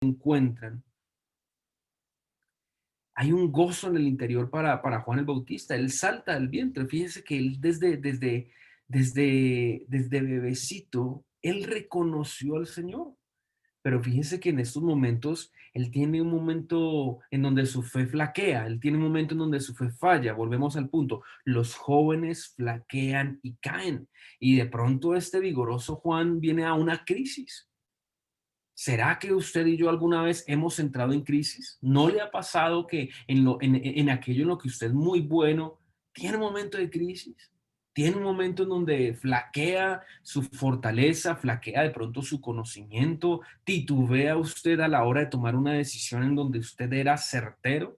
encuentran, hay un gozo en el interior para Juan el Bautista. Él salta del vientre. Fíjese que él desde bebecito, él reconoció al Señor. Pero fíjese que en estos momentos, él tiene un momento en donde su fe flaquea, él tiene un momento en donde su fe falla. Volvemos al punto, los jóvenes flaquean y caen. Y de pronto este vigoroso Juan viene a una crisis. ¿Será que usted y yo alguna vez hemos entrado en crisis? ¿No le ha pasado que en aquello en lo que usted es muy bueno, tiene un momento de crisis? Tiene un momento en donde flaquea su fortaleza, flaquea de pronto su conocimiento, titubea usted a la hora de tomar una decisión en donde usted era certero.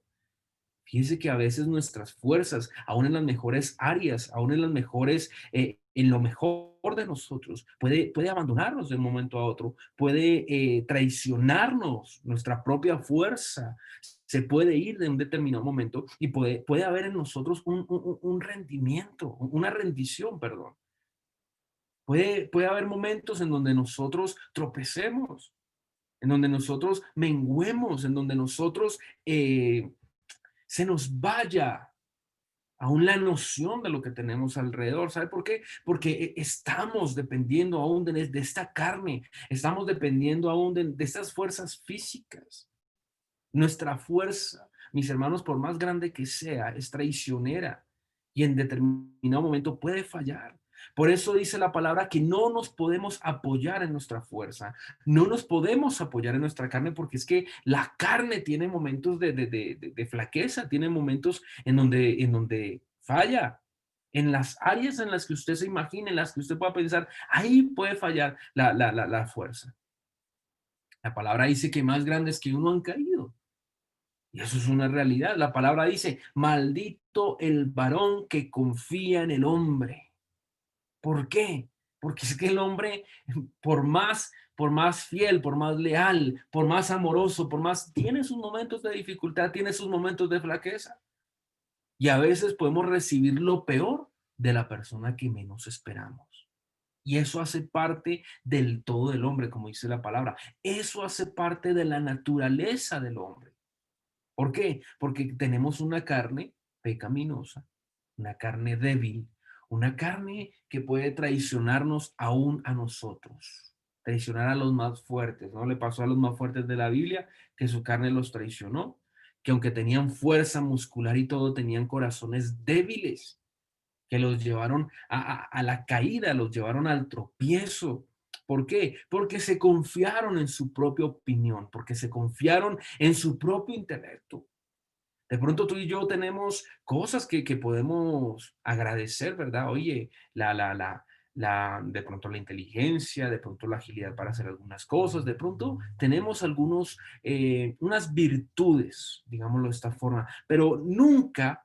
Fíjense que a veces nuestras fuerzas, aún en las mejores áreas, aún en las mejores, en lo mejor de nosotros, puede abandonarnos de un momento a otro, puede traicionarnos nuestra propia fuerza, se puede ir de un determinado momento y puede haber en nosotros un rendimiento, una rendición, perdón. Puede haber momentos en donde nosotros tropecemos, en donde nosotros menguemos, en donde nosotros se nos vaya aún la noción de lo que tenemos alrededor. ¿Sabe por qué? Porque estamos dependiendo aún de esta carne, estamos dependiendo aún de estas fuerzas físicas. Nuestra fuerza, mis hermanos, por más grande que sea, es traicionera y en determinado momento puede fallar. Por eso dice la palabra que no nos podemos apoyar en nuestra fuerza, no nos podemos apoyar en nuestra carne, porque es que la carne tiene momentos de flaqueza, tiene momentos en donde falla. En las áreas en las que usted se imagine, en las que usted pueda pensar, ahí puede fallar la fuerza. La palabra dice que más grandes que uno han caído. Y eso es una realidad. La palabra dice, maldito el varón que confía en el hombre. ¿Por qué? Porque es que el hombre, por más fiel, por más leal, por más amoroso, tiene sus momentos de dificultad, tiene sus momentos de flaqueza. Y a veces podemos recibir lo peor de la persona que menos esperamos. Y eso hace parte del todo del hombre, como dice la palabra. Eso hace parte de la naturaleza del hombre. ¿Por qué? Porque tenemos una carne pecaminosa, una carne débil, una carne que puede traicionarnos aún a nosotros, traicionar a los más fuertes. ¿No le pasó a los más fuertes de la Biblia que su carne los traicionó? Que aunque tenían fuerza muscular y todo, tenían corazones débiles que los llevaron a la caída, los llevaron al tropiezo. ¿Por qué? Porque se confiaron en su propia opinión, porque se confiaron en su propio intelecto. De pronto tú y yo tenemos cosas que podemos agradecer, ¿verdad? Oye, de pronto la inteligencia, de pronto la agilidad para hacer algunas cosas, de pronto tenemos unas virtudes, digámoslo de esta forma, pero nunca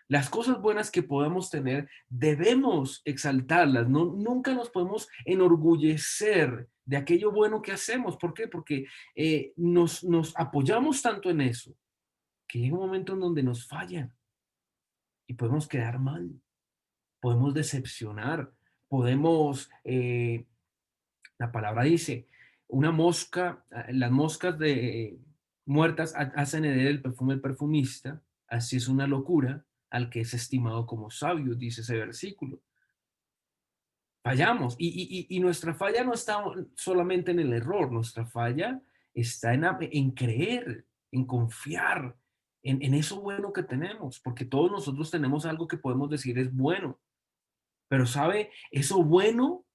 las cosas buenas que podamos tener debemos exaltarlas, no, nunca nos podemos enorgullecer de aquello bueno que hacemos. ¿Por qué? Porque nos apoyamos tanto en eso que llega un momento en donde nos fallan y podemos quedar mal, podemos decepcionar, la palabra dice, una mosca, las moscas muertas hacen herer el perfume del perfumista, así es una locura al que es estimado como sabio, dice ese versículo. Fallamos y nuestra falla no está solamente en el error, nuestra falla está en creer, en confiar, en eso bueno que tenemos, porque todos nosotros tenemos algo que podemos decir es bueno, pero sabe, eso bueno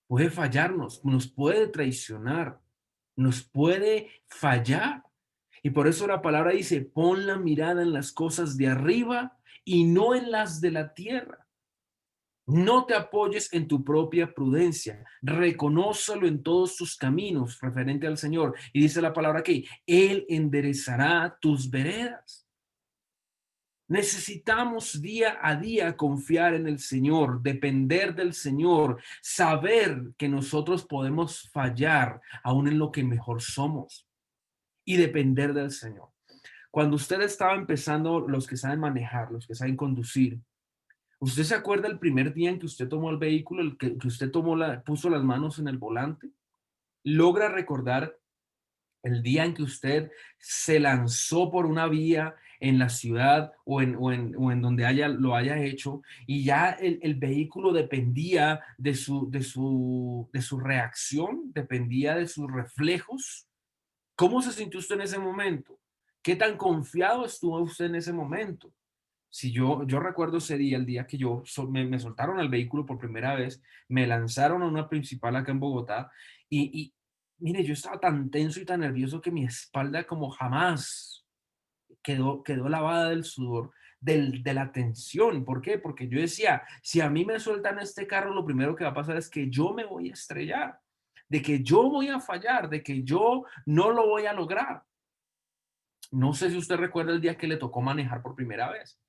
puede fallarnos, nos puede traicionar, nos puede fallar. Y por eso la palabra dice, pon la mirada en las cosas de arriba y no en las de la tierra. No te apoyes en tu propia prudencia, reconócelo en todos tus caminos referente al Señor. Y dice la palabra aquí, Él enderezará tus veredas. Necesitamos día a día confiar en el Señor, depender del Señor, saber que nosotros podemos fallar aún en lo que mejor somos y depender del Señor. Cuando usted estaba empezando, los que saben manejar, los que saben conducir, ¿usted se acuerda el primer día en que usted tomó el vehículo, que usted puso las manos en el volante? ¿Logra recordar El día en que usted se lanzó por una vía en la ciudad o en donde lo haya hecho y ya el vehículo dependía de su reacción, dependía de sus reflejos. ¿Cómo se sintió usted en ese momento? ¿Qué tan confiado estuvo usted en ese momento? Si yo recuerdo ese día, el día que me soltaron al vehículo por primera vez, me lanzaron a una principal acá en Bogotá y mire, yo estaba tan tenso y tan nervioso que mi espalda como jamás quedó lavada del sudor, de la tensión. ¿Por qué? Porque yo decía, si a mí me sueltan este carro, lo primero que va a pasar es que yo me voy a estrellar, de que yo voy a fallar, de que yo no lo voy a lograr. No sé si usted recuerda el día que le tocó manejar por primera vez.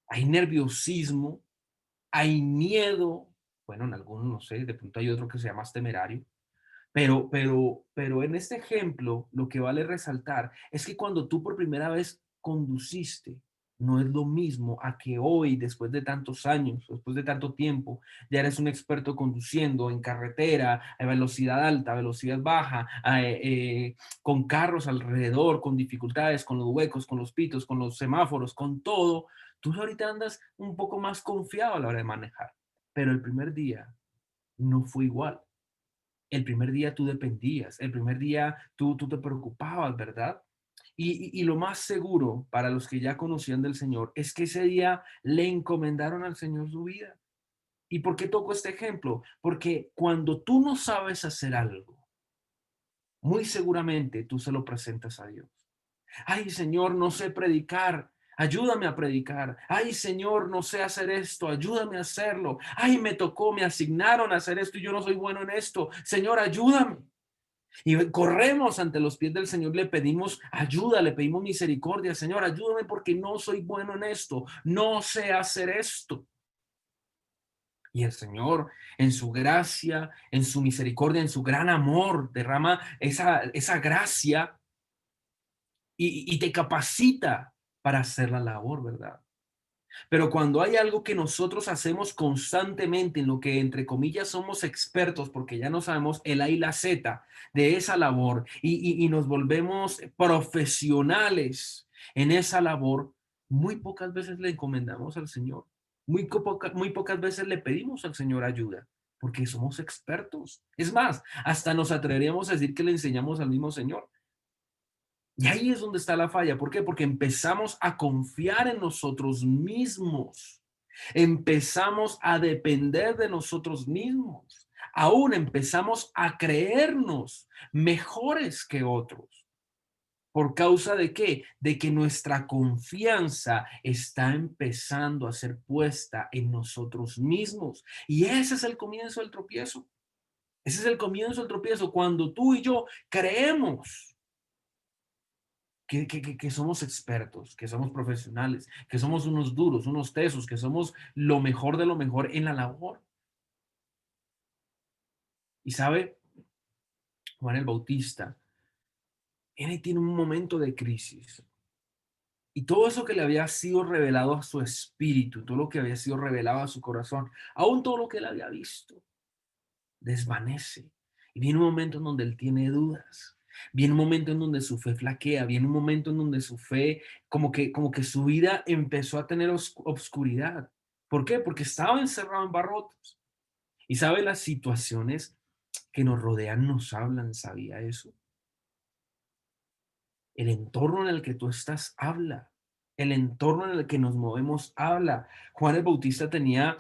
Hay nerviosismo, hay miedo, bueno, en algunos no sé, de pronto hay otro que sea más temerario, pero en este ejemplo lo que vale resaltar es que cuando tú por primera vez conduciste, no es lo mismo a que hoy, después de tantos años, después de tanto tiempo, ya eres un experto conduciendo en carretera, a velocidad alta, a velocidad baja, con carros alrededor, con dificultades, con los huecos, con los pitos, con los semáforos, con todo. Tú ahorita andas un poco más confiado a la hora de manejar, pero el primer día no fue igual. El primer día tú dependías, el primer día tú te preocupabas, ¿verdad? Y lo más seguro para los que ya conocían del Señor es que ese día le encomendaron al Señor su vida. ¿Y por qué toco este ejemplo? Porque cuando tú no sabes hacer algo, muy seguramente tú se lo presentas a Dios. Ay, Señor, no sé predicar. Ayúdame a predicar. Ay, Señor, no sé hacer esto. Ayúdame a hacerlo. Ay, me tocó, me asignaron a hacer esto y yo no soy bueno en esto. Señor, ayúdame. Y corremos ante los pies del Señor, le pedimos ayuda, le pedimos misericordia. Señor, ayúdame porque no soy bueno en esto. No sé hacer esto. Y el Señor, en su gracia, en su misericordia, en su gran amor, derrama esa gracia y te capacita para hacer la labor, ¿verdad? Pero cuando hay algo que nosotros hacemos constantemente, en lo que entre comillas somos expertos, porque ya no sabemos el A y la Z de esa labor, y nos volvemos profesionales en esa labor, muy pocas veces le encomendamos al Señor, muy pocas veces le pedimos al Señor ayuda, porque somos expertos. Es más, hasta nos atreveríamos a decir que le enseñamos al mismo Señor. Y ahí es donde está la falla. ¿Por qué? Porque empezamos a confiar en nosotros mismos. Empezamos a depender de nosotros mismos. Aún empezamos a creernos mejores que otros. ¿Por causa de qué? De que nuestra confianza está empezando a ser puesta en nosotros mismos. Y ese es el comienzo del tropiezo. Ese es el comienzo del tropiezo. Cuando tú y yo creemos que somos expertos, que somos profesionales, que somos unos duros, unos tesos, que somos lo mejor de lo mejor en la labor. Y sabe, Juan el Bautista, él tiene un momento de crisis. Y todo eso que le había sido revelado a su espíritu, todo lo que había sido revelado a su corazón, aún todo lo que él había visto, desvanece. Y viene un momento en donde él tiene dudas. Viene un momento en donde su fe flaquea, viene un momento en donde su fe, como que su vida empezó a tener obscuridad. ¿Por qué? Porque estaba encerrado en barrotes. Y sabe, las situaciones que nos rodean nos hablan, ¿sabía eso? El entorno en el que tú estás habla. El entorno en el que nos movemos habla. Juan el Bautista tenía,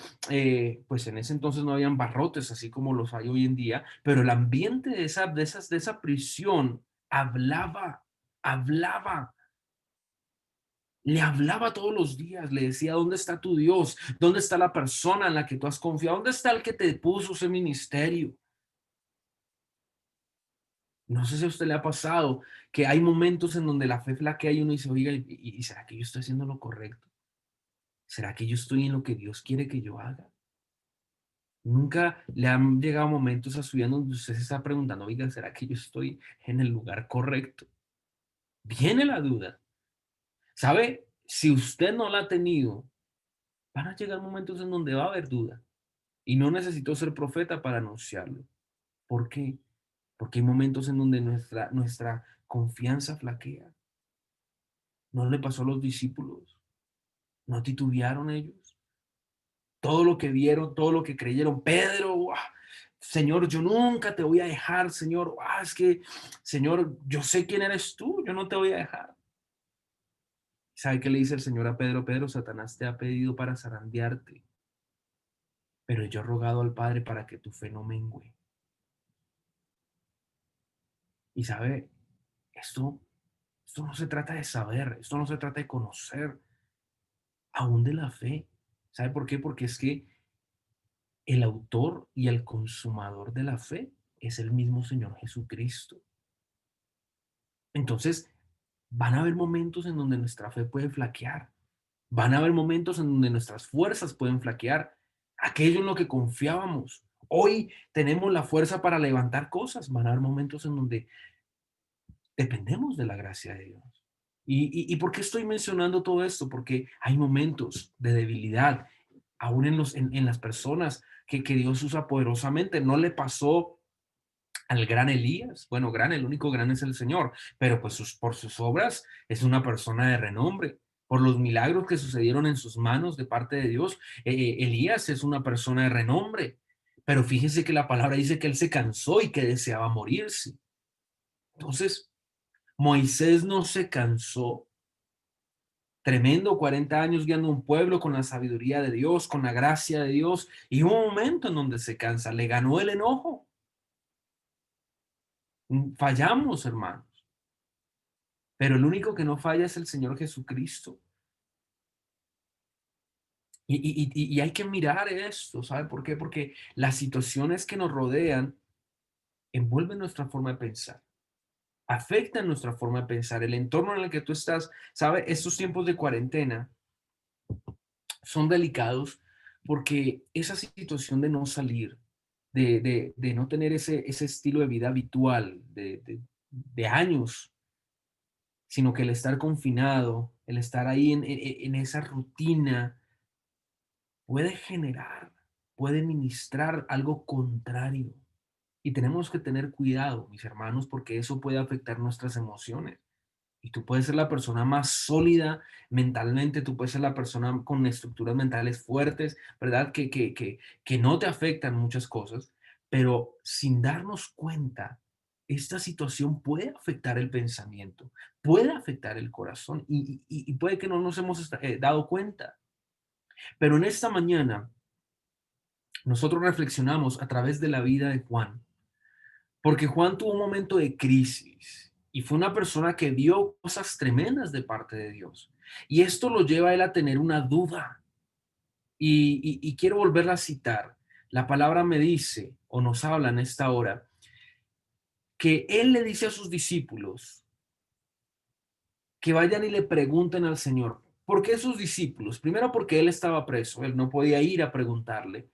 pues en ese entonces no habían barrotes así como los hay hoy en día, pero el ambiente de esa prisión hablaba, le hablaba todos los días, le decía, ¿dónde está tu Dios? ¿Dónde está la persona en la que tú has confiado? ¿Dónde está el que te puso ese ministerio? No sé si a usted le ha pasado que hay momentos en donde la fe flaquea y uno dice, oiga, ¿y será que yo estoy haciendo lo correcto? ¿Será que yo estoy en lo que Dios quiere que yo haga? Nunca le han llegado momentos a su vida donde usted se está preguntando, oiga, ¿será que yo estoy en el lugar correcto? Viene la duda. ¿Sabe? Si usted no la ha tenido, van a llegar momentos en donde va a haber duda. Y no necesito ser profeta para anunciarlo. ¿Por qué? porque hay momentos en donde nuestra confianza flaquea. ¿No le pasó a los discípulos? ¿No titubearon ellos? Todo lo que vieron, todo lo que creyeron. Pedro, ¡guau! Señor, yo nunca te voy a dejar, Señor. ¡Guau! Es que, Señor, yo sé quién eres tú, yo no te voy a dejar. ¿Sabe qué le dice el Señor a Pedro? Pedro, Satanás te ha pedido para zarandearte, pero yo he rogado al Padre para que tu fe no mengüe. Y sabe, esto, esto no se trata de saber, esto no se trata de conocer, aún de la fe. ¿Sabe por qué? Porque es que el autor y el consumador de la fe es el mismo Señor Jesucristo. Entonces, van a haber momentos en donde nuestra fe puede flaquear. Van a haber momentos en donde nuestras fuerzas pueden flaquear. Aquello en lo que confiábamos. Hoy tenemos la fuerza para levantar cosas. Van a haber momentos en donde dependemos de la gracia de Dios. ¿Y por qué estoy mencionando todo esto? Porque hay momentos de debilidad, aún en las personas que Dios usa poderosamente. No le pasó al gran Elías. Bueno, el único gran es el Señor, pero pues por sus obras es una persona de renombre. Por los milagros que sucedieron en sus manos de parte de Dios, Elías es una persona de renombre. Pero fíjese que la palabra dice que él se cansó y que deseaba morirse. Entonces, Moisés no se cansó. Tremendo, 40 años guiando un pueblo con la sabiduría de Dios, con la gracia de Dios, y hubo un momento en donde se cansa, le ganó el enojo. Fallamos, hermanos, pero el único que no falla es el Señor Jesucristo. Y hay que mirar esto, ¿sabe por qué? Porque las situaciones que nos rodean envuelven nuestra forma de pensar, afectan nuestra forma de pensar, el entorno en el que tú estás, ¿sabe? Estos tiempos de cuarentena son delicados porque esa situación de no salir, de no tener ese estilo de vida habitual de años, sino que el estar confinado, el estar ahí en esa rutina, puede generar, puede ministrar algo contrario. Y tenemos que tener cuidado, mis hermanos, porque eso puede afectar nuestras emociones. Y tú puedes ser la persona más sólida mentalmente, tú puedes ser la persona con estructuras mentales fuertes, ¿verdad? Que no te afectan muchas cosas, pero sin darnos cuenta, esta situación puede afectar el pensamiento, puede afectar el corazón y puede que no nos hemos dado cuenta. Pero en esta mañana nosotros reflexionamos a través de la vida de Juan, porque Juan tuvo un momento de crisis y fue una persona que vio cosas tremendas de parte de Dios. Y esto lo lleva a él a tener una duda. Y quiero volverla a citar. La palabra me dice, o nos habla en esta hora, que él le dice a sus discípulos que vayan y le pregunten al Señor. ¿Por qué sus discípulos? Primero porque él estaba preso, él no podía ir a preguntarle.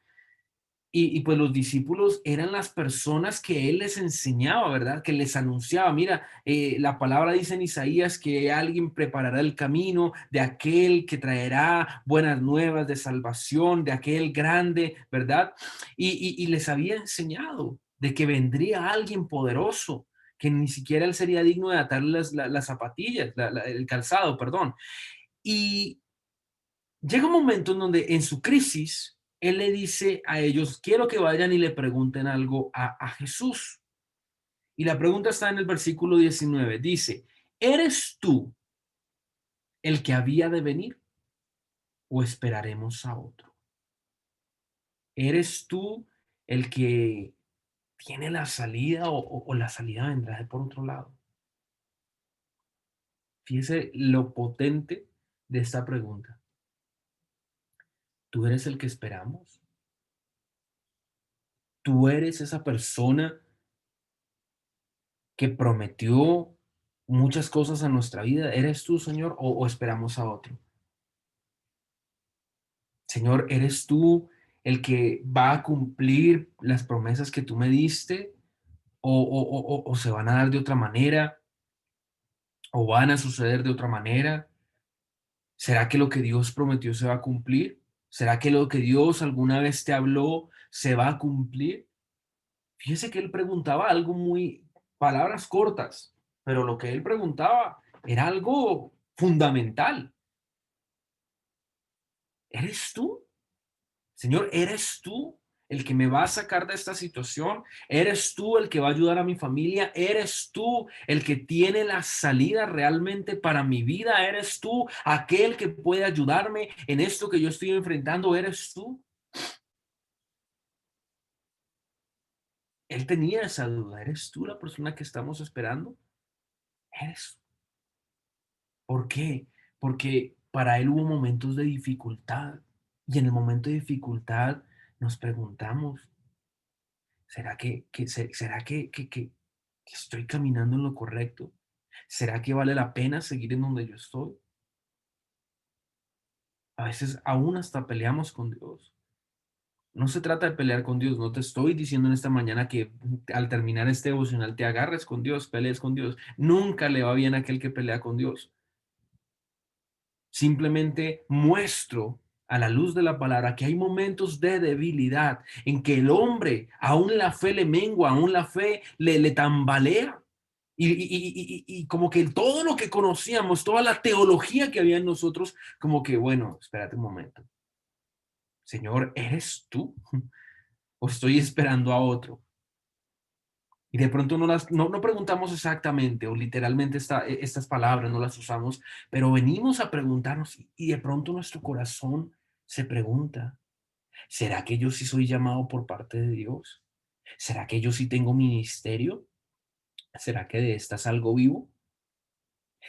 Pues los discípulos eran las personas que él les enseñaba, ¿verdad? Que les anunciaba. Mira, la palabra dice en Isaías que alguien preparará el camino de aquel que traerá buenas nuevas de salvación, de aquel grande, ¿verdad? Y les había enseñado de que vendría alguien poderoso, que ni siquiera él sería digno de atarle las zapatillas, el calzado, perdón. Y llega un momento en donde en su crisis, él le dice a ellos, quiero que vayan y le pregunten algo a Jesús. Y la pregunta está en el versículo 19. Dice, ¿eres tú el que había de venir o esperaremos a otro? ¿Eres tú el que tiene la salida o la salida vendrá de por otro lado? Fíjese lo potente de esta pregunta. ¿Tú eres el que esperamos? ¿Tú eres esa persona que prometió muchas cosas a nuestra vida? ¿Eres tú, Señor, o esperamos a otro? Señor, ¿eres tú el que va a cumplir las promesas que tú me diste? ¿O se van a dar de otra manera? ¿O van a suceder de otra manera? ¿Será que lo que Dios prometió se va a cumplir? ¿Será que lo que Dios alguna vez te habló se va a cumplir? Fíjese que él preguntaba algo muy, palabras cortas, pero lo que él preguntaba era algo fundamental. ¿Eres tú? Señor, ¿eres tú el que me va a sacar de esta situación? ¿Eres tú el que va a ayudar a mi familia? ¿Eres tú el que tiene la salida realmente para mi vida? ¿Eres tú aquel que puede ayudarme en esto que yo estoy enfrentando? ¿Eres tú? Él tenía esa duda. ¿Eres tú la persona que estamos esperando? ¿Eres? ¿Por qué? Porque para él hubo momentos de dificultad y en el momento de dificultad nos preguntamos, será que estoy caminando en lo correcto? ¿Será que vale la pena seguir en donde yo estoy? A veces aún hasta peleamos con Dios. No se trata de pelear con Dios. No te estoy diciendo en esta mañana que al terminar este devocional te agarres con Dios, pelees con Dios. Nunca le va bien a aquel que pelea con Dios. Simplemente muestro a la luz de la palabra que hay momentos de debilidad en que el hombre, aún la fe le mengua, aún la fe le tambalea. Y como que todo lo que conocíamos, toda la teología que había en nosotros, como que, bueno, espérate un momento. Señor, ¿eres tú? ¿O estoy esperando a otro? Y de pronto no preguntamos exactamente o literalmente estas palabras no las usamos, pero venimos a preguntarnos y de pronto nuestro corazón se pregunta, ¿será que yo sí soy llamado por parte de Dios? ¿Será que yo sí tengo ministerio? ¿Será que de esta salgo vivo?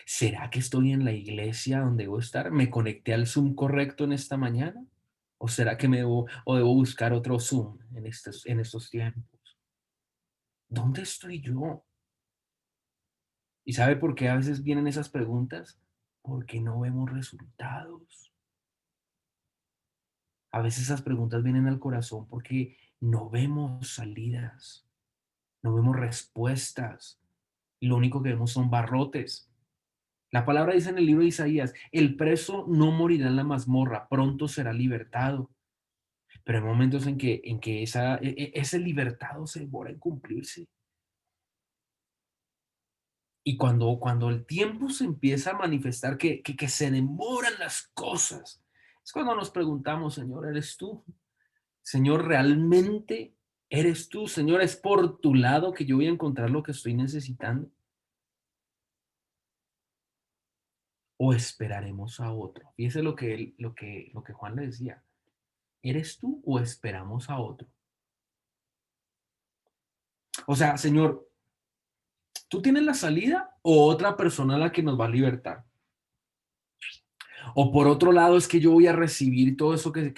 ¿Será que estoy en la iglesia donde debo estar? ¿Me conecté al Zoom correcto en esta mañana? ¿O será que debo buscar otro Zoom en estos tiempos? ¿Dónde estoy yo? ¿Y sabe por qué a veces vienen esas preguntas? Porque no vemos resultados. A veces esas preguntas vienen al corazón porque no vemos salidas, no vemos respuestas. Y lo único que vemos son barrotes. La palabra dice en el libro de Isaías, el preso no morirá en la mazmorra, pronto será libertado. Pero hay momentos en que ese libertado se demora en cumplirse. Y cuando el tiempo se empieza a manifestar que se demoran las cosas, es cuando nos preguntamos, Señor, ¿eres tú? Señor, ¿realmente eres tú? Señor, ¿es por tu lado que yo voy a encontrar lo que estoy necesitando? ¿O esperaremos a otro? Fíjese lo que Juan le decía. ¿Eres tú o esperamos a otro? O sea, Señor, ¿tú tienes la salida o otra persona la que nos va a libertar? O por otro lado, es que yo voy a recibir todo eso que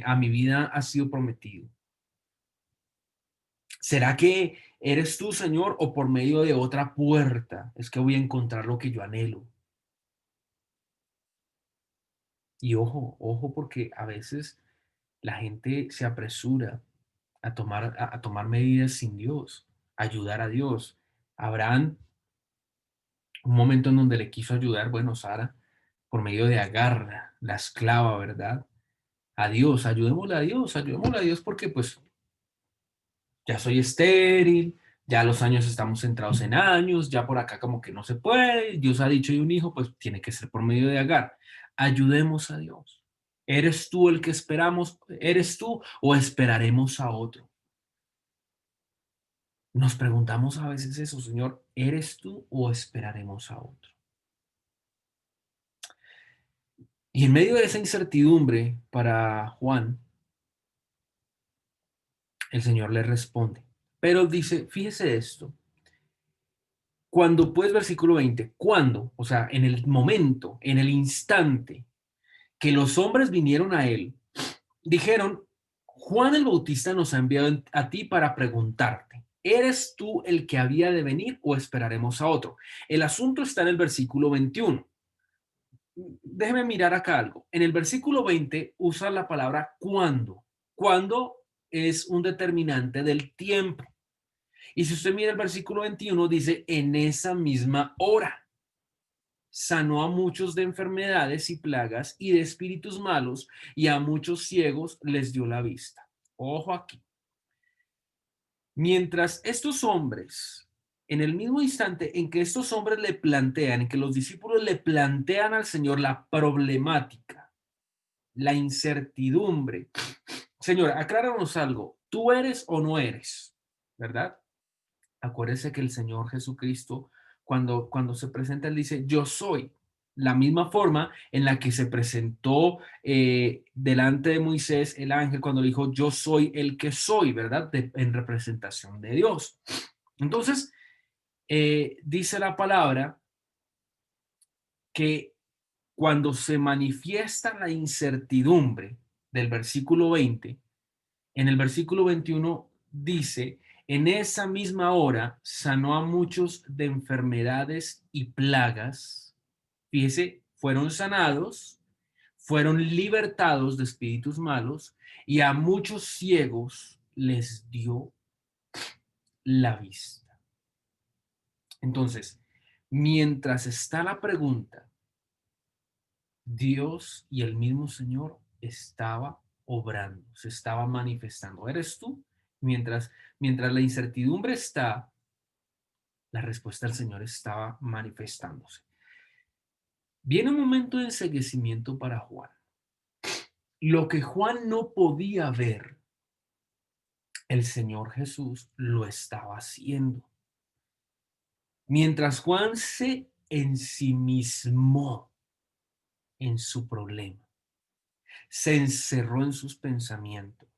a mi vida ha sido prometido. ¿Será que eres tú, Señor, o por medio de otra puerta es que voy a encontrar lo que yo anhelo? Y ojo, ojo, porque a veces la gente se apresura a tomar medidas sin Dios, ayudar a Dios. Abraham, un momento en donde le quiso ayudar, bueno, Sara, por medio de Agar, la esclava, ¿verdad? A Dios, ayudémosle a Dios porque pues ya soy estéril, ya los años estamos centrados en años, ya por acá como que no se puede, Dios ha dicho y un hijo, pues tiene que ser por medio de Agar. Ayudemos a Dios. ¿Eres tú el que esperamos? ¿Eres tú o esperaremos a otro? Nos preguntamos a veces eso, Señor, ¿eres tú o esperaremos a otro? Y en medio de esa incertidumbre para Juan, el Señor le responde. Pero dice, fíjese esto, cuando pues versículo 20, cuando, o sea, en el momento, en el instante que los hombres vinieron a él, dijeron, Juan el Bautista nos ha enviado a ti para preguntarte, ¿eres tú el que había de venir o esperaremos a otro? El asunto está en el versículo 21. Déjeme mirar acá algo. En el versículo 20 usa la palabra cuando. Cuando es un determinante del tiempo. Y si usted mira el versículo 21, dice, en esa misma hora sanó a muchos de enfermedades y plagas y de espíritus malos, y a muchos ciegos les dio la vista. Ojo aquí. Mientras estos hombres, en el mismo instante en que estos hombres le plantean, en que los discípulos le plantean al Señor la problemática, la incertidumbre. Señor, acláranos algo. ¿Tú eres o no eres? ¿Verdad? Acuérdese que el Señor Jesucristo, cuando se presenta, él dice, yo soy. La misma forma en la que se presentó delante de Moisés el ángel cuando dijo, yo soy el que soy, ¿verdad? En representación de Dios. Entonces, dice la palabra que cuando se manifiesta la incertidumbre del versículo 20, en el versículo 21 dice, en esa misma hora sanó a muchos de enfermedades y plagas. Fíjese, fueron sanados, fueron libertados de espíritus malos y a muchos ciegos les dio la vista. Entonces, mientras está la pregunta, Dios y el mismo Señor estaba obrando, se estaba manifestando. ¿Eres tú? Mientras la incertidumbre está, la respuesta del Señor estaba manifestándose. Viene un momento de enceguecimiento para Juan. Lo que Juan no podía ver, el Señor Jesús lo estaba haciendo. Mientras Juan se ensimismó en su problema, se encerró en sus pensamientos,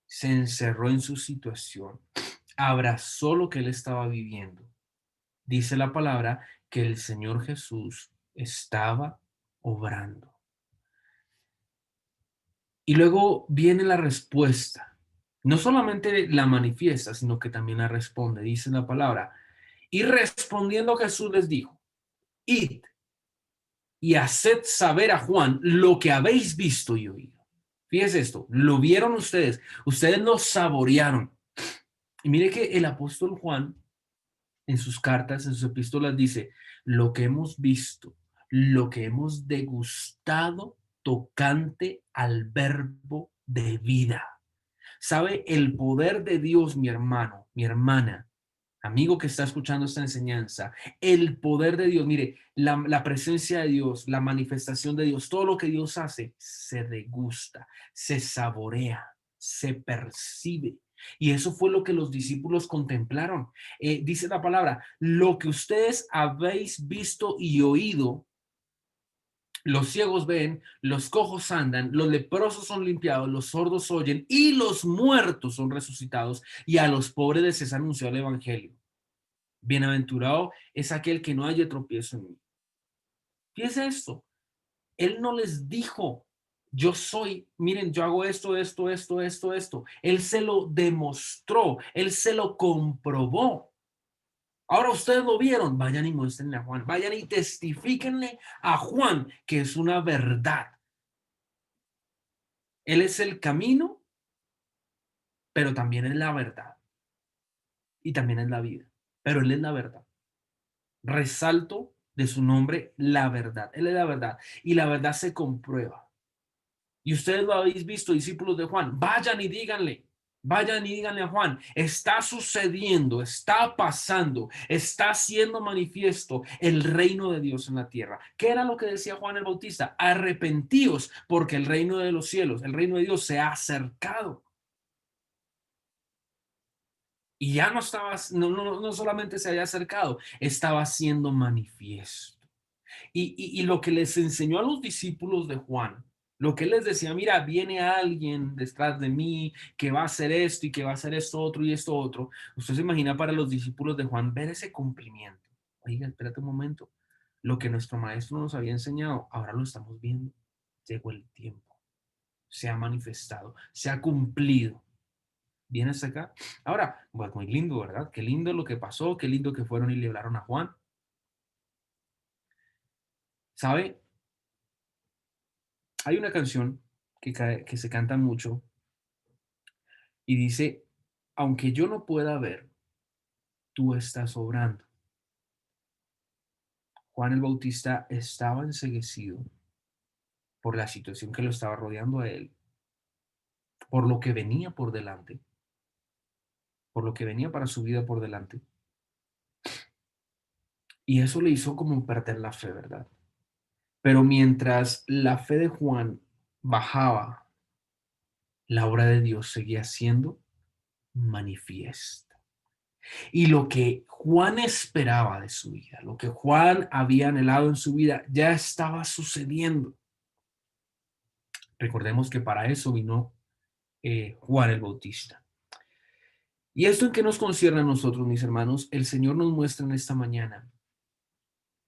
se encerró en su situación, abrazó lo que él estaba viviendo. Dice la palabra que el Señor Jesús estaba obrando. Y luego viene la respuesta. No solamente la manifiesta, sino que también la responde. Dice la palabra. Y respondiendo Jesús les dijo, id y haced saber a Juan lo que habéis visto y oído. Fíjense esto, lo vieron ustedes, ustedes lo saborearon. Y mire que el apóstol Juan en sus cartas, en sus epístolas dice, lo que hemos visto, lo que hemos degustado tocante al verbo de vida. ¿Sabe el poder de Dios, mi hermano, mi hermana, amigo que está escuchando esta enseñanza? El poder de Dios, mire, la presencia de Dios, la manifestación de Dios, todo lo que Dios hace, se degusta, se saborea, se percibe. Y eso fue lo que los discípulos contemplaron. Dice la palabra, lo que ustedes habéis visto y oído, los ciegos ven, los cojos andan, los leprosos son limpiados, los sordos oyen y los muertos son resucitados y a los pobres les es anunciado el evangelio. Bienaventurado es aquel que no haya tropiezo en mí. Fíjense esto, él no les dijo, yo soy, miren, yo hago esto, esto, esto, esto, esto. Él se lo demostró, él se lo comprobó. Ahora ustedes lo vieron, vayan y muéstrenle a Juan, vayan y testifíquenle a Juan que es una verdad. Él es el camino, pero también es la verdad y también es la vida, pero Él es la verdad. Resalto de su nombre la verdad, Él es la verdad y la verdad se comprueba. Y ustedes lo habéis visto, discípulos de Juan, vayan y díganle a Juan, está sucediendo, está pasando, está siendo manifiesto el reino de Dios en la tierra. ¿Qué era lo que decía Juan el Bautista? Arrepentíos porque el reino de los cielos, el reino de Dios se ha acercado. Y ya no estaba, no solamente se había acercado, estaba siendo manifiesto. Y lo que les enseñó a los discípulos de Juan, lo que él les decía, mira, viene alguien detrás de mí que va a hacer esto y que va a hacer esto otro y esto otro. Usted se imagina para los discípulos de Juan ver ese cumplimiento. Oiga, espérate un momento. Lo que nuestro maestro nos había enseñado, ahora lo estamos viendo. Llegó el tiempo. Se ha manifestado, se ha cumplido. Viene hasta acá. Ahora, pues muy lindo, ¿verdad? Qué lindo lo que pasó, qué lindo que fueron y le hablaron a Juan. ¿Sabe? Hay una canción que se canta mucho y dice, aunque yo no pueda ver, tú estás obrando. Juan el Bautista estaba enceguecido por la situación que lo estaba rodeando a él, por lo que venía por delante, por lo que venía para su vida por delante. Y eso le hizo como perder la fe, ¿verdad? Pero mientras la fe de Juan bajaba, la obra de Dios seguía siendo manifiesta. Y lo que Juan esperaba de su vida, lo que Juan había anhelado en su vida, ya estaba sucediendo. Recordemos que para eso vino Juan el Bautista. ¿Y esto en qué nos concierne a nosotros, mis hermanos? El Señor nos muestra en esta mañana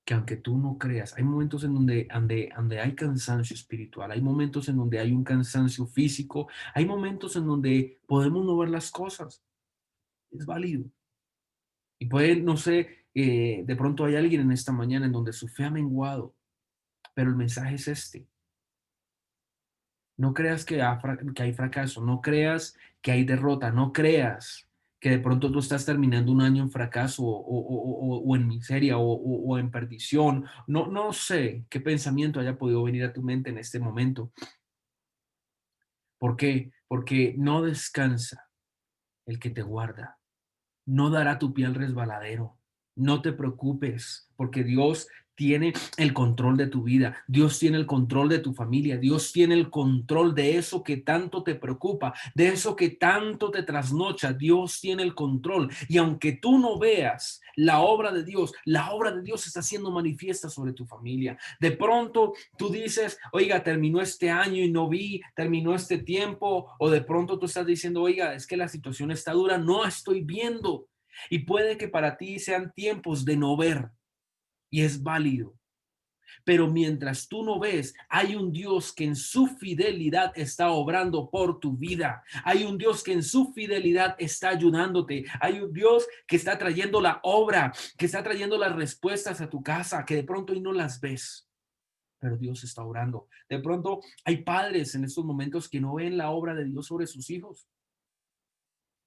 que aunque tú no creas, hay momentos en donde hay cansancio espiritual, hay momentos en donde hay un cansancio físico, hay momentos en donde podemos no ver las cosas. Es válido. Y puede, no sé, de pronto hay alguien en esta mañana en donde su fe ha menguado, pero el mensaje es este. No creas que hay fracaso, no creas que hay derrota, no creas que de pronto tú estás terminando un año en fracaso o en miseria o en perdición. No, no sé qué pensamiento haya podido venir a tu mente en este momento. ¿Por qué? Porque no descansa el que te guarda. No dará tu pie al resbaladero. No te preocupes, porque Dios tiene el control de tu vida. Dios tiene el control de tu familia. Dios tiene el control de eso que tanto te preocupa, de eso que tanto te trasnocha. Dios tiene el control. Y aunque tú no veas la obra de Dios está siendo manifiesta sobre tu familia. De pronto tú dices, oiga, terminó este año y no vi, terminó este tiempo, o de pronto tú estás diciendo, oiga, es que la situación está dura, no estoy viendo. Y puede que para ti sean tiempos de no ver, y es válido. Pero mientras tú no ves, hay un Dios que en su fidelidad está obrando por tu vida. Hay un Dios que en su fidelidad está ayudándote. Hay un Dios que está trayendo la obra, que está trayendo las respuestas a tu casa, que de pronto hoy no las ves. Pero Dios está obrando. De pronto hay padres en estos momentos que no ven la obra de Dios sobre sus hijos.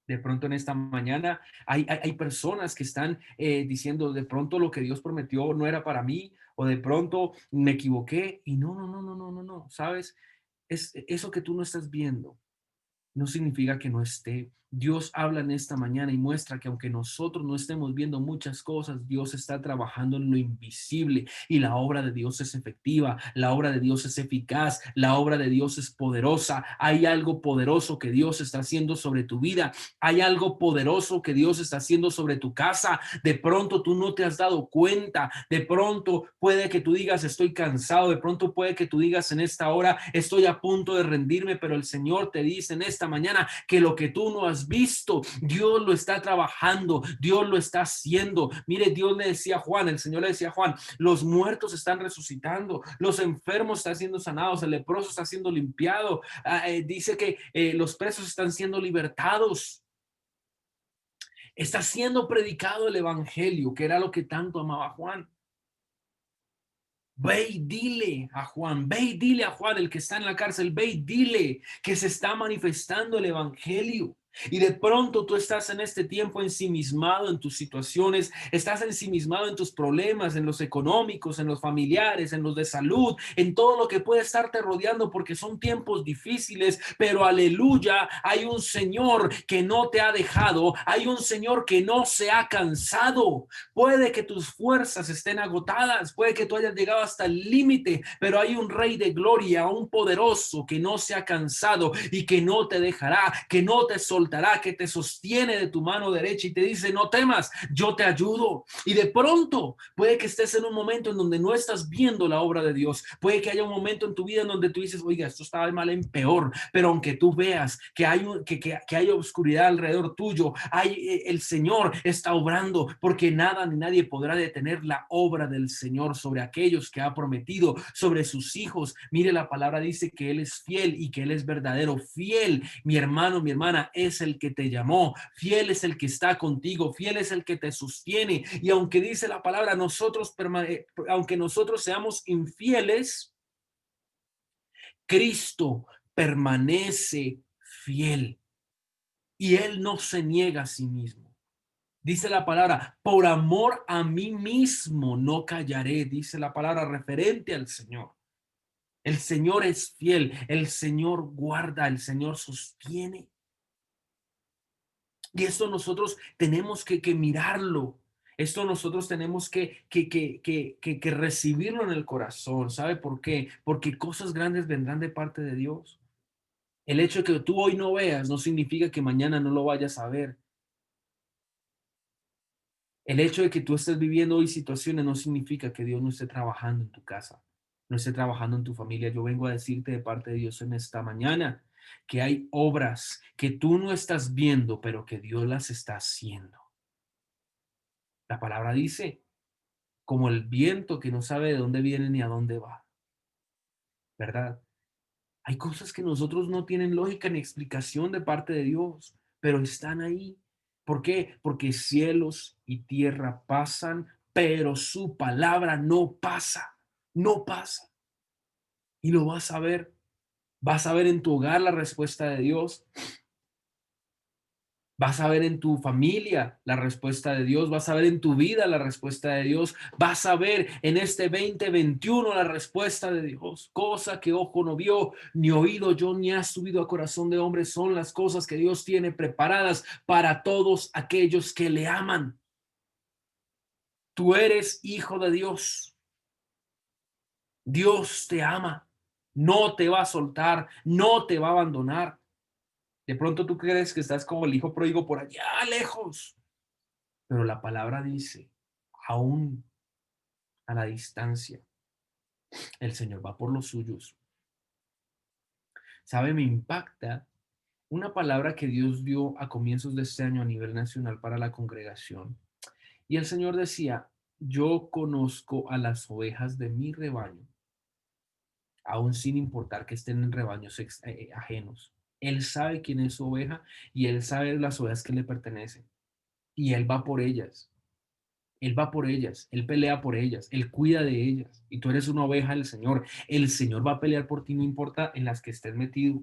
De pronto en esta mañana hay personas que están diciendo de pronto lo que Dios prometió no era para mí o de pronto me equivoqué y no, no, no, no, no, no, no, ¿sabes? Es eso que tú no estás viendo no significa que no esté. Dios habla en esta mañana y muestra que aunque nosotros no estemos viendo muchas cosas, Dios está trabajando en lo invisible y la obra de Dios es efectiva, la obra de Dios es eficaz, la obra de Dios es poderosa. Hay algo poderoso que Dios está haciendo sobre tu vida, hay algo poderoso que Dios está haciendo sobre tu casa. De pronto tú no te has dado cuenta, de pronto puede que tú digas estoy cansado, de pronto puede que tú digas en esta hora estoy a punto de rendirme, pero el Señor te dice en esta mañana que lo que tú no has visto, Dios lo está trabajando, Dios lo está haciendo. Mire, Dios le decía a Juan, el Señor le decía a Juan, los muertos están resucitando, los enfermos están siendo sanados, el leproso está siendo limpiado, dice que los presos están siendo libertados. Está siendo predicado el evangelio, que era lo que tanto amaba Juan. Ve y dile a Juan, ve y dile a Juan, el que está en la cárcel, ve y dile que se está manifestando el evangelio. Y de pronto tú estás en este tiempo ensimismado en tus situaciones, estás ensimismado en tus problemas, en los económicos, en los familiares, en los de salud, en todo lo que puede estarte rodeando porque son tiempos difíciles, pero aleluya, hay un Señor que no te ha dejado, hay un Señor que no se ha cansado. Puede que tus fuerzas estén agotadas, puede que tú hayas llegado hasta el límite, pero hay un Rey de gloria, un poderoso que no se ha cansado y que no te dejará, que no te soltará, que te sostiene de tu mano derecha y te dice, no temas, yo te ayudo. Y de pronto puede que estés en un momento en donde no estás viendo la obra de Dios, puede que haya un momento en tu vida en donde tú dices, oiga, esto estaba de mal en peor, pero aunque tú veas que hay oscuridad alrededor tuyo, el Señor está obrando porque nada ni nadie podrá detener la obra del Señor sobre aquellos que ha prometido, sobre sus hijos. Mire, la palabra dice que Él es fiel y que Él es verdadero. Fiel, mi hermano, mi hermana, es el que te llamó, fiel es el que está contigo, fiel es el que te sostiene. Y aunque dice la palabra, aunque nosotros seamos infieles, Cristo permanece fiel y Él no se niega a sí mismo. Dice la palabra, por amor a mí mismo no callaré, dice la palabra referente al Señor. El Señor es fiel, el Señor guarda, el Señor sostiene. Y esto nosotros tenemos que mirarlo. Esto nosotros tenemos que recibirlo en el corazón. ¿Sabe por qué? Porque cosas grandes vendrán de parte de Dios. El hecho de que tú hoy no veas no significa que mañana no lo vayas a ver. El hecho de que tú estés viviendo hoy situaciones no significa que Dios no esté trabajando en tu casa, no esté trabajando en tu familia. Yo vengo a decirte de parte de Dios en esta mañana que hay obras que tú no estás viendo, pero que Dios las está haciendo. La palabra dice, como el viento que no sabe de dónde viene ni a dónde va, ¿verdad? Hay cosas que nosotros no tienen lógica ni explicación de parte de Dios, pero están ahí. ¿Por qué? Porque cielos y tierra pasan, pero su palabra no pasa, no pasa. Y lo vas a ver. Vas a ver en tu hogar la respuesta de Dios. Vas a ver en tu familia la respuesta de Dios, vas a ver en tu vida la respuesta de Dios, vas a ver en este 2021 la respuesta de Dios. Cosa que ojo no vio, ni oído yo, ni ha subido a corazón de hombre, son las cosas que Dios tiene preparadas para todos aquellos que le aman. Tú eres hijo de Dios. Dios te ama. No te va a soltar, no te va a abandonar. De pronto tú crees que estás como el hijo pródigo por allá lejos. Pero la palabra dice, aún a la distancia, el Señor va por los suyos. ¿Sabe? Me impacta una palabra que Dios dio a comienzos de este año a nivel nacional para la congregación. Y el Señor decía, yo conozco a las ovejas de mi rebaño, aún sin importar que estén en rebaños ajenos. Él sabe quién es su oveja y él sabe las ovejas que le pertenecen. Y él va por ellas. Él va por ellas, Él pelea por ellas, Él cuida de ellas. Y tú eres una oveja del Señor. El Señor va a pelear por ti, no importa en las que estés metido.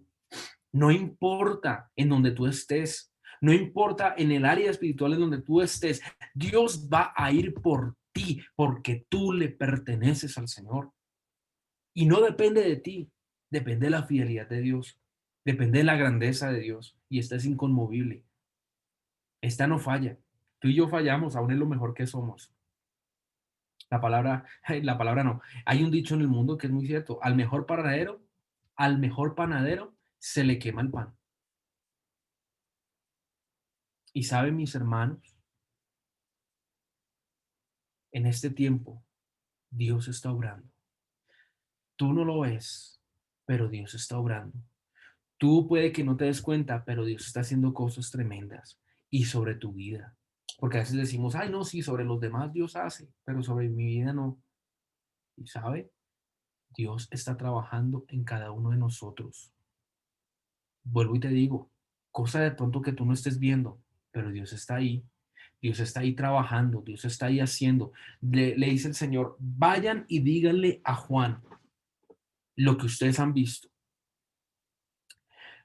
No importa en donde tú estés. No importa en el área espiritual en donde tú estés. Dios va a ir por ti porque tú le perteneces al Señor. Y no depende de ti, depende de la fidelidad de Dios. Depende de la grandeza de Dios. Y esta es inconmovible. Esta no falla. Tú y yo fallamos, aún es lo mejor que somos. La palabra no. Hay un dicho en el mundo que es muy cierto. Al mejor panadero se le quema el pan. Y saben, mis hermanos, en este tiempo Dios está obrando. Tú no lo ves, pero Dios está obrando. Tú puede que no te des cuenta, pero Dios está haciendo cosas tremendas y sobre tu vida. Porque a veces decimos, ay, no, sí, sobre los demás Dios hace, pero sobre mi vida no. Y sabe, Dios está trabajando en cada uno de nosotros. Vuelvo y te digo, cosa de pronto que tú no estés viendo, pero Dios está ahí. Dios está ahí trabajando, Dios está ahí haciendo. Le dice el Señor, vayan y díganle a Juan lo que ustedes han visto.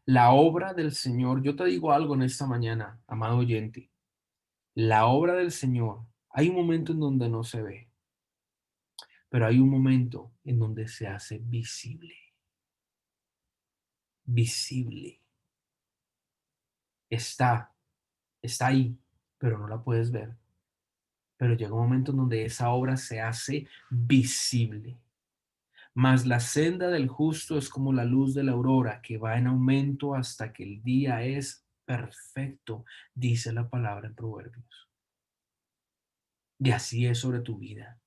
La obra del Señor, yo te digo algo en esta mañana, amado oyente, la obra del Señor, hay un momento en donde no se ve, pero hay un momento en donde se hace visible, visible. Está, está ahí, pero no la puedes ver. Pero llega un momento en donde esa obra se hace visible. Mas la senda del justo es como la luz de la aurora, que va en aumento hasta que el día es perfecto, dice la palabra en Proverbios. Y así es sobre tu vida.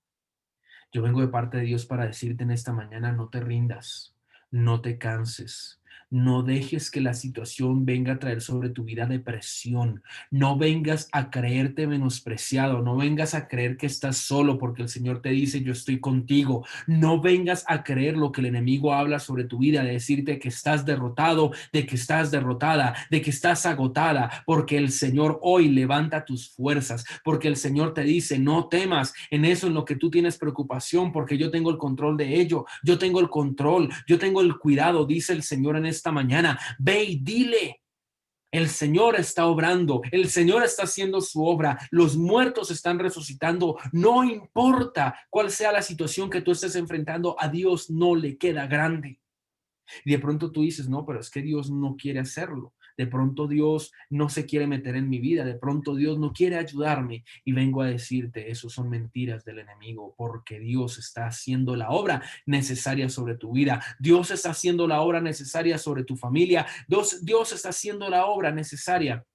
Yo vengo de parte de Dios para decirte en esta mañana, no te rindas, no te canses. No dejes que la situación venga a traer sobre tu vida depresión. No vengas a creerte menospreciado. No vengas a creer que estás solo porque el Señor te dice, yo estoy contigo. No vengas a creer lo que el enemigo habla sobre tu vida, de decirte que estás derrotado, de que estás derrotada, de que estás agotada, porque el Señor hoy levanta tus fuerzas, porque el Señor te dice, no temas en eso en lo que tú tienes preocupación, porque yo tengo el control de ello. Yo tengo el control, yo tengo el cuidado, dice el Señor en esta mañana. Ve y dile. El Señor está obrando, el Señor está haciendo su obra, los muertos están resucitando, no importa cuál sea la situación que tú estés enfrentando, a Dios no le queda grande. Y de pronto tú dices, no, pero es que Dios no quiere hacerlo. De pronto Dios no se quiere meter en mi vida, de pronto Dios no quiere ayudarme y vengo a decirte, eso son mentiras del enemigo, porque Dios está haciendo la obra necesaria sobre tu vida. Dios está haciendo la obra necesaria sobre tu familia. Dios está haciendo la obra necesaria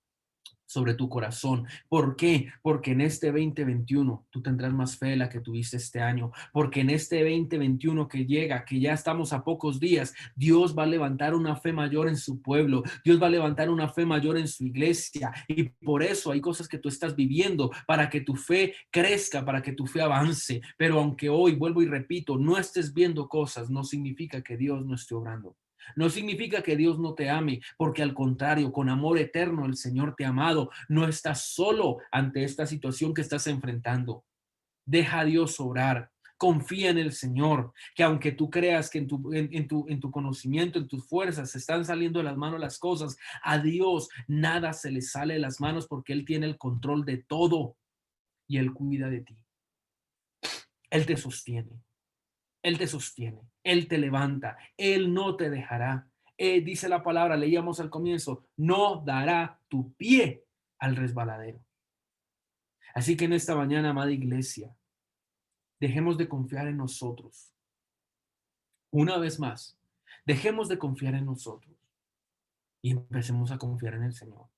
sobre tu corazón. ¿Por qué? Porque en este 2021 tú tendrás más fe de la que tuviste este año. Porque en este 2021 que llega, que ya estamos a pocos días, Dios va a levantar una fe mayor en su pueblo. Dios va a levantar una fe mayor en su iglesia. Y por eso hay cosas que tú estás viviendo para que tu fe crezca, para que tu fe avance. Pero aunque hoy, vuelvo y repito, no estés viendo cosas, no significa que Dios no esté obrando. No significa que Dios no te ame, porque al contrario, con amor eterno el Señor te ha amado. No estás solo ante esta situación que estás enfrentando. Deja a Dios obrar. Confía en el Señor, que aunque tú creas que en tu conocimiento, en tus fuerzas, se están saliendo de las manos las cosas, a Dios nada se le sale de las manos porque Él tiene el control de todo y Él cuida de ti. Él te sostiene. Él te sostiene, Él te levanta, Él no te dejará. Dice la palabra, leíamos al comienzo, no dará tu pie al resbaladero. Así que en esta mañana, amada iglesia, dejemos de confiar en nosotros. Una vez más, dejemos de confiar en nosotros y empecemos a confiar en el Señor.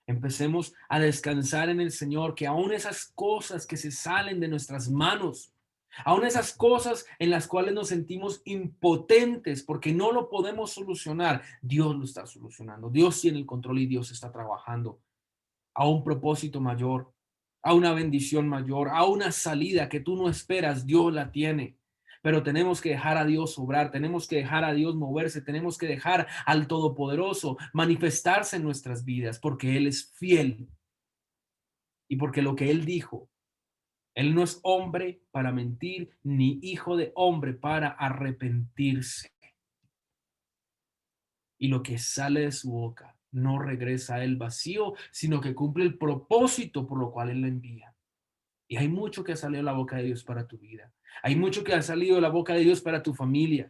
Empecemos a descansar en el Señor, que aún esas cosas que se salen de nuestras manos, aún esas cosas en las cuales nos sentimos impotentes porque no lo podemos solucionar, Dios lo está solucionando. Dios tiene el control y Dios está trabajando a un propósito mayor, a una bendición mayor, a una salida que tú no esperas, Dios la tiene. Pero tenemos que dejar a Dios obrar, tenemos que dejar a Dios moverse, tenemos que dejar al Todopoderoso manifestarse en nuestras vidas, porque Él es fiel y porque lo que Él dijo, Él no es hombre para mentir, ni hijo de hombre para arrepentirse. Y lo que sale de su boca no regresa a Él vacío, sino que cumple el propósito por lo cual Él lo envía. Y hay mucho que ha salido de la boca de Dios para tu vida. Hay mucho que ha salido de la boca de Dios para tu familia,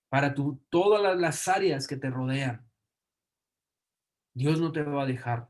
para todas las áreas que te rodean. Dios no te va a dejar.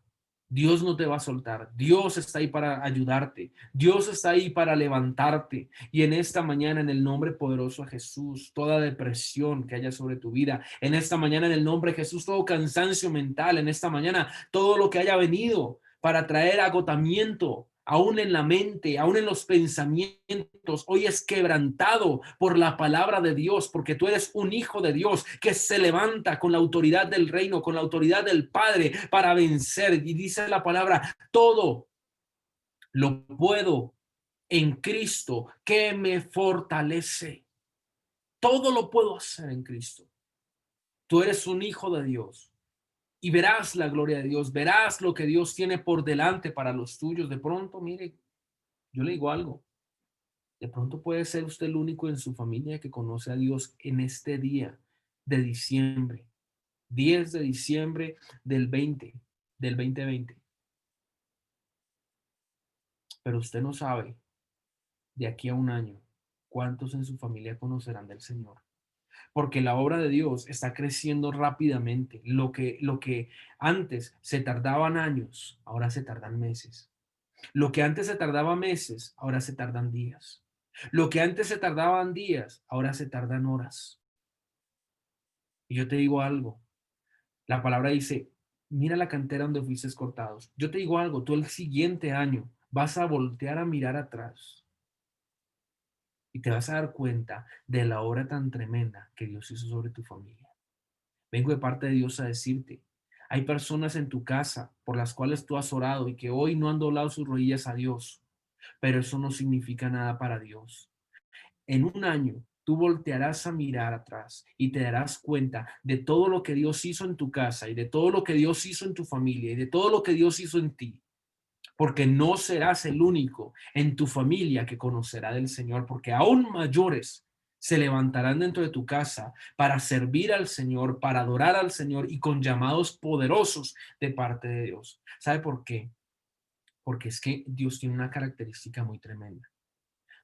Dios no te va a soltar. Dios está ahí para ayudarte. Dios está ahí para levantarte. Y en esta mañana, en el nombre poderoso de Jesús, toda depresión que haya sobre tu vida, en esta mañana, en el nombre de Jesús, todo cansancio mental, en esta mañana, todo lo que haya venido para traer agotamiento, aún en la mente, aún en los pensamientos, hoy es quebrantado por la palabra de Dios, porque tú eres un hijo de Dios que se levanta con la autoridad del reino, con la autoridad del Padre para vencer. Y dice la palabra, todo lo puedo en Cristo que me fortalece. Todo lo puedo hacer en Cristo. Tú eres un hijo de Dios y verás la gloria de Dios, verás lo que Dios tiene por delante para los tuyos. De pronto, mire, yo le digo algo. De pronto puede ser usted el único en su familia que conoce a Dios en este día de diciembre, 10 de diciembre del 2020. Pero usted no sabe de aquí a un año cuántos en su familia conocerán del Señor. Porque la obra de Dios está creciendo rápidamente. Lo que antes se tardaban años, ahora se tardan meses. Lo que antes se tardaba meses, ahora se tardan días. Lo que antes se tardaban días, ahora se tardan horas. Y yo te digo algo, la palabra dice, mira la cantera donde fuiste cortados. Yo te digo algo, tú el siguiente año vas a voltear a mirar atrás y te vas a dar cuenta de la obra tan tremenda que Dios hizo sobre tu familia. Vengo de parte de Dios a decirte, hay personas en tu casa por las cuales tú has orado y que hoy no han doblado sus rodillas a Dios, pero eso no significa nada para Dios. En un año tú voltearás a mirar atrás y te darás cuenta de todo lo que Dios hizo en tu casa y de todo lo que Dios hizo en tu familia y de todo lo que Dios hizo en ti, porque no serás el único en tu familia que conocerá del Señor, porque aún mayores se levantarán dentro de tu casa para servir al Señor, para adorar al Señor y con llamados poderosos de parte de Dios. ¿Sabe por qué? Porque es que Dios tiene una característica muy tremenda.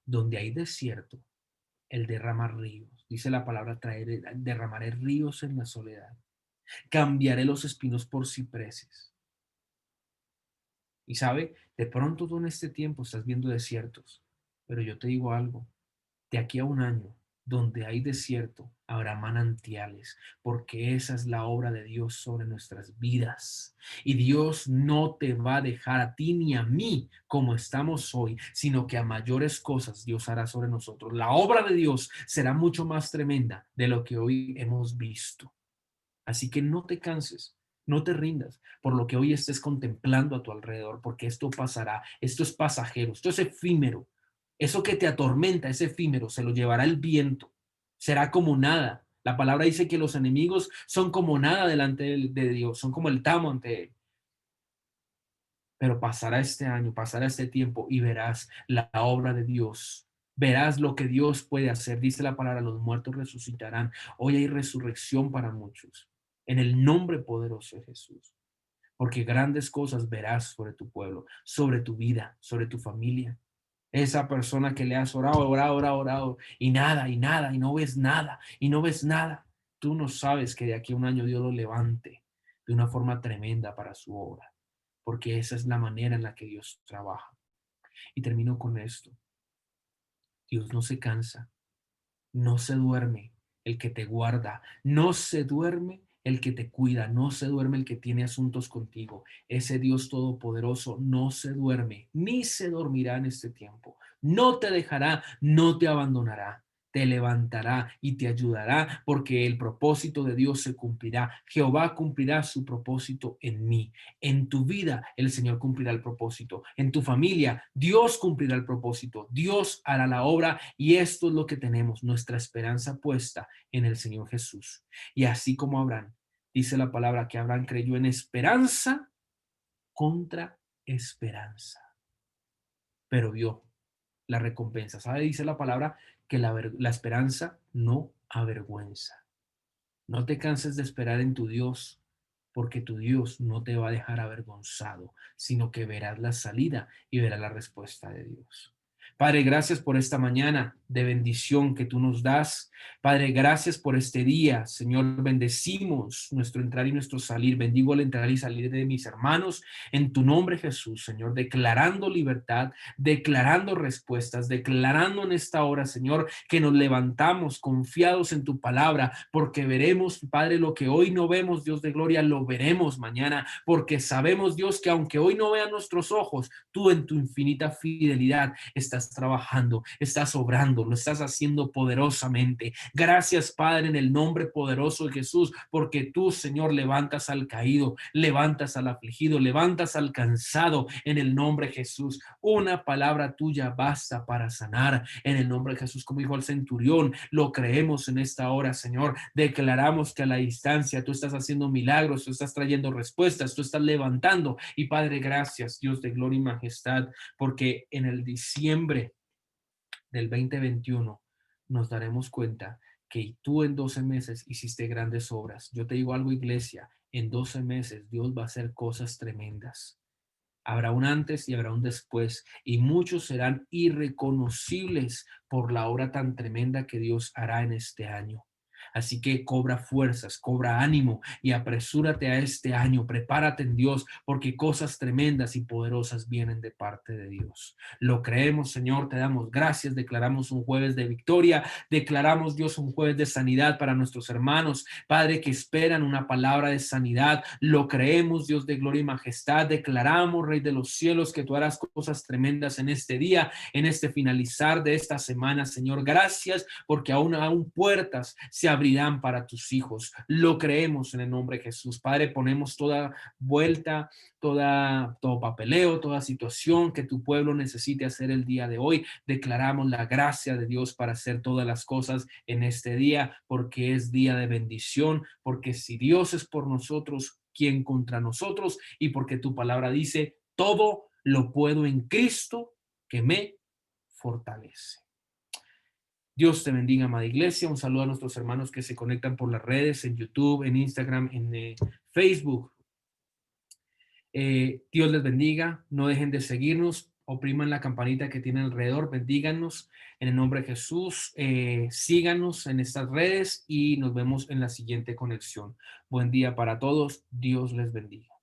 Donde hay desierto, Él derrama ríos. Dice la palabra, traer, derramaré ríos en la soledad. Cambiaré los espinos por cipreses. Y sabe, de pronto tú en este tiempo estás viendo desiertos, pero yo te digo algo, de aquí a un año, donde hay desierto, habrá manantiales, porque esa es la obra de Dios sobre nuestras vidas. Y Dios no te va a dejar a ti ni a mí como estamos hoy, sino que a mayores cosas Dios hará sobre nosotros. La obra de Dios será mucho más tremenda de lo que hoy hemos visto. Así que no te canses, no te rindas por lo que hoy estés contemplando a tu alrededor, porque esto pasará, esto es pasajero, esto es efímero. Eso que te atormenta es efímero, se lo llevará el viento, será como nada. La palabra dice que los enemigos son como nada delante de Dios, son como el tamo ante él. Pero pasará este año, pasará este tiempo y verás la obra de Dios. Verás lo que Dios puede hacer. Dice la palabra, los muertos resucitarán. Hoy hay resurrección para muchos. En el nombre poderoso de Jesús. Porque grandes cosas verás sobre tu pueblo, sobre tu vida, sobre tu familia. Esa persona que le has orado, orado, orado, orado, y nada, y no ves nada, y no ves nada. Tú no sabes que de aquí a un año Dios lo levante de una forma tremenda para su obra, porque esa es la manera en la que Dios trabaja. Y termino con esto. Dios no se cansa, no se duerme el que te guarda, no se duerme el que te cuida, no se duerme el que tiene asuntos contigo. Ese Dios todopoderoso no se duerme, ni se dormirá en este tiempo. No te dejará, no te abandonará. Te levantará y te ayudará porque el propósito de Dios se cumplirá. Jehová cumplirá su propósito en mí. En tu vida el Señor cumplirá el propósito. En tu familia Dios cumplirá el propósito. Dios hará la obra y esto es lo que tenemos, nuestra esperanza puesta en el Señor Jesús. Y así como Abraham, dice la palabra que Abraham creyó en esperanza contra esperanza, pero vio la recompensa. ¿Sabe? Dice la palabra que la esperanza no avergüenza. No te canses de esperar en tu Dios, porque tu Dios no te va a dejar avergonzado, sino que verás la salida y verás la respuesta de Dios. Padre, gracias por esta mañana de bendición que tú nos das. Padre, gracias por este día. Señor, bendecimos nuestro entrar y nuestro salir. Bendigo el entrar y salir de mis hermanos en tu nombre, Jesús, Señor, declarando libertad, declarando respuestas, declarando en esta hora, Señor, que nos levantamos confiados en tu palabra, porque veremos, Padre, lo que hoy no vemos, Dios de gloria, lo veremos mañana, porque sabemos, Dios, que aunque hoy no vean nuestros ojos, tú en tu infinita fidelidad estás trabajando, estás obrando, lo estás haciendo poderosamente. Gracias, Padre, en el nombre poderoso de Jesús, porque tú, Señor, levantas al caído, levantas al afligido, levantas al cansado en el nombre de Jesús. Una palabra tuya basta para sanar en el nombre de Jesús, como dijo el centurión. Lo creemos en esta hora, Señor. Declaramos que a la distancia tú estás haciendo milagros, tú estás trayendo respuestas, tú estás levantando. Y Padre, gracias, Dios de gloria y majestad, porque en el diciembre del 2021 nos daremos cuenta que tú en 12 meses hiciste grandes obras. Yo te digo algo, iglesia, en 12 meses Dios va a hacer cosas tremendas. Habrá un antes y habrá un después, y muchos serán irreconocibles por la obra tan tremenda que Dios hará en este año. Así que cobra fuerzas, cobra ánimo y apresúrate a este año. Prepárate en Dios porque cosas tremendas y poderosas vienen de parte de Dios. Lo creemos, Señor, te damos gracias. Declaramos un jueves de victoria. Declaramos, Dios, un jueves de sanidad para nuestros hermanos, Padre, que esperan una palabra de sanidad. Lo creemos, Dios de gloria y majestad. Declaramos, Rey de los cielos, que tú harás cosas tremendas en este día, en este finalizar de esta semana, Señor. Gracias porque aún puertas se abrirán para tus hijos. Lo creemos en el nombre de Jesús. Padre, ponemos toda vuelta, todo papeleo, toda situación que tu pueblo necesite hacer el día de hoy. Declaramos la gracia de Dios para hacer todas las cosas en este día, porque es día de bendición, porque si Dios es por nosotros, ¿quién contra nosotros? Y porque tu palabra dice, todo lo puedo en Cristo que me fortalece. Dios te bendiga, amada iglesia. Un saludo a nuestros hermanos que se conectan por las redes, en YouTube, en Instagram, en Facebook. Dios les bendiga. No dejen de seguirnos. opriman la campanita que tienen alrededor, bendíganos en el nombre de Jesús, síganos en estas redes y nos vemos en la siguiente conexión. Buen día para todos, Dios les bendiga.